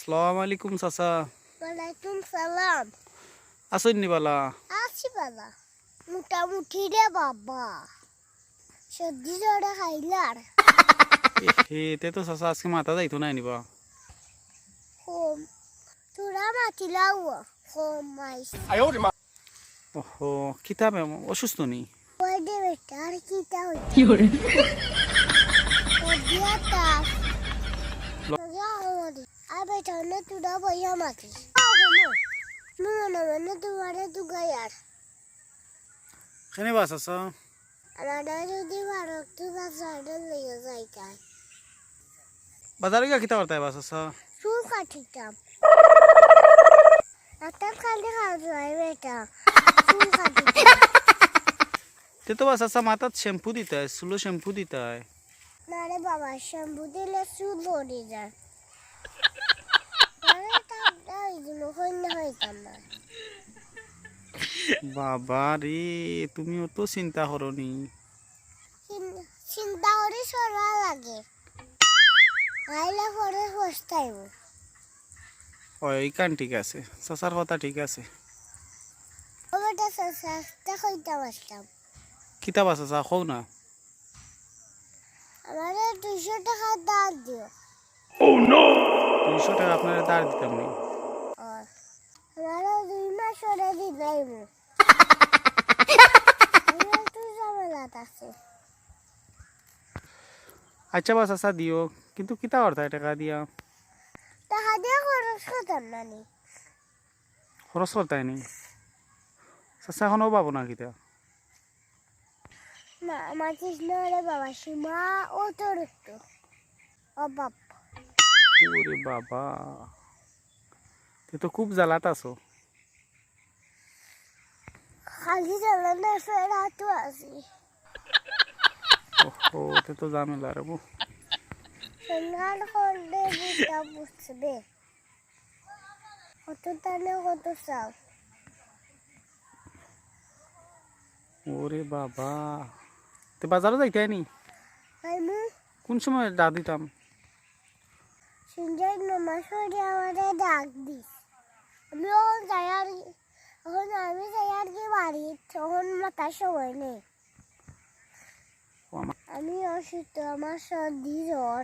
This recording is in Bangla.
আসসালামু আলাইকুম চাচা। ওয়ালাইকুম সালাম। আসুন নি বালা? আছি বালা, মোটামুটি রে বাবা। সবজি জোড়া খাইলার তে তো চাচা আজকে মাথা যাইতো না নিবা। হোম তোরা মাতিলাও হোম মাইস ওহো কিতাব অসুস্থ নি? ওই দে বেটা আর কিটা হইছে কি করে? ওদিয়াটা লগা হমদি আর বেটা না তোরা বইয়া মাতিস মনে মনে তোমারে দুগায়ার কেনে বাস চাচা? আমাদের যদি ভারত তো বাজারে লইয়া যাইতাই বাজারে গিয়া কিতা করতে বাস চাচা? চুল কাটিতাম একটা কাটে খাওয়া যায় বেটা চুল কাটিতাম তে তো বাস চাচা মাথাত শ্যাম্পু দিতে হয়, চুলো শ্যাম্পু দিতে হয়। না রে বাবা, শ্যাম্পু দিলে চুল পড়ে যায়। আরে টাকা এইগুলো হইলে হইতাম না। বাবা রে, তুমিও তো চিন্তা করনি। চিন্তা করে সরা লাগে, আইলে পরে পস্তাইব। ওই কান ঠিক আছে, চাচার কথা ঠিক আছে। ও বেটা চেষ্টা কইতাম আসতাম। কিতা বাস চাচা কও না। আমারে 200 টাকা দাম দিও। 200 টাকা আপনারা দাঁড় দিতাম নি। আমারে 2 মাস পরে দিলাইব। আমার একটু ঝামেলাত আছে। আচ্ছা বাস চাচা দিও, কিন্তু কিতা করতে হয় টাকা দিয়া? টাকা দিয়ে খরচ করতাম না নি। খরচ করতে হয় নি? চাচা এখনও পাবো না কিতা? না মাতিস না রে বাবা, সীমা অতিরিক্ত অভাব। ওরে বাবা, তুই তো খুব জ্বালাত আছো। খালি জ্বালানো ফেরা তো আছি। ওহো, তে তো ঝামেলা রে বউ। সন্ধান করলে বুঝটা বুঝবে কত টানে কত চাও। ওরে বাবা, তে বাজারে যাইতে নি? আমি কোন সময় ডাক দিতাম? সিঞ্জাই নমাজ পড়ে আমাদের ডাক দিস। আমি আমি যাই আর কি বাড়ি, তখন মাথার সময় নেই। ও আমার আমি অসুস্থ, আমার সর্দি জ্বর।